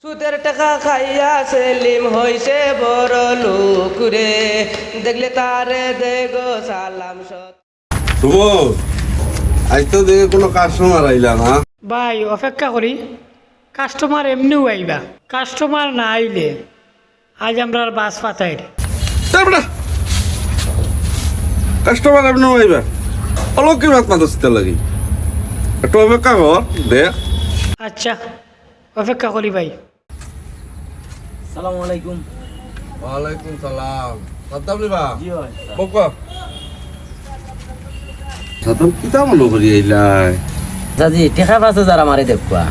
সুদের টাকা খাইয়া সেলিম হইছে বড় লোক রে, দেখলে তারে দেগো সালাম সত। শুভ, আজ তো দেখে কোনো কাস্টমার আইলা না। ভাই অপেক্ষা করি, কাস্টমার এমনিও আইবা, কাস্টমার না আইলে আজ আমরা আর বাস পাতাই রে। তারপরে কাস্টমার এমনি আইবা, অলকি মাত মাততে লাগি, একটু অপেক্ষা কর দেখ। আচ্ছা অপেক্ষা করি ভাই। সালামু আলাইকুম। ওয়ালাইকুম সালাম। সাদ্দাম নিবা জি ভাই। বকা সাদ্দাম কিতা মনে করি আইলাই? দাদি টেকা 5,000 আমারে দেখবা,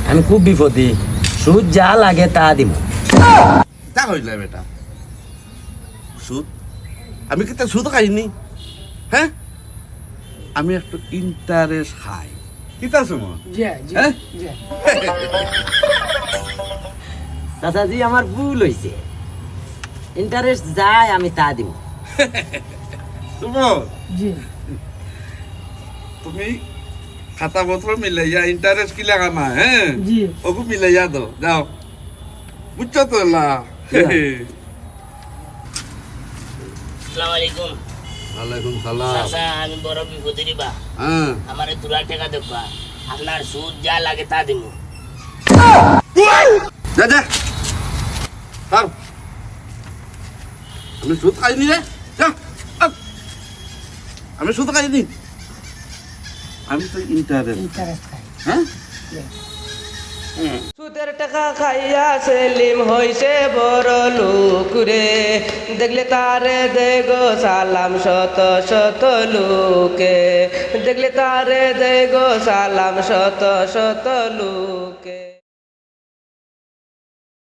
আমি খুব বিপদে, সুদ যা লাগে তা দিব। তা কইলা বেটা, সুদ? আমি কি তা সুদ খাইনি? হ্যাঁ, আমি একটু ইন্টারেস্ট খাই। কিতা সময় হ্যাঁ চাচাজি আমার ভুল হইছে, ইন্টারেস্ট যায় আমি তা দিব। তুমি খাতা পত্র মিলাইয়া ইন্টারেস্ট কি লাগা না, হ্যাঁ ওকে মিলাইয়া দাও, যাও, বুঝছো তো? আসসালামু আলাইকুম। ওয়ালাইকুম সালাম। চাচা আমি বড় বিপদে দিবা, হ্যাঁ আমার দুলা টাকা দেখবা, আপনার সুদ যা লাগে তা দিব। যা যা পার, আমি সুদ খাইনি রে, যা আপ। আমি সুদ খাইনি, আমি তো ইন্টারেস্ট। হ্যাঁ সুদের টাকা খাইয়া সেলিম হইছে বড় লোক রে, দেখলে তারে দেগো সালাম শত শত লোকে, দেখলে তারে দেগো সালাম শত শত লোকে।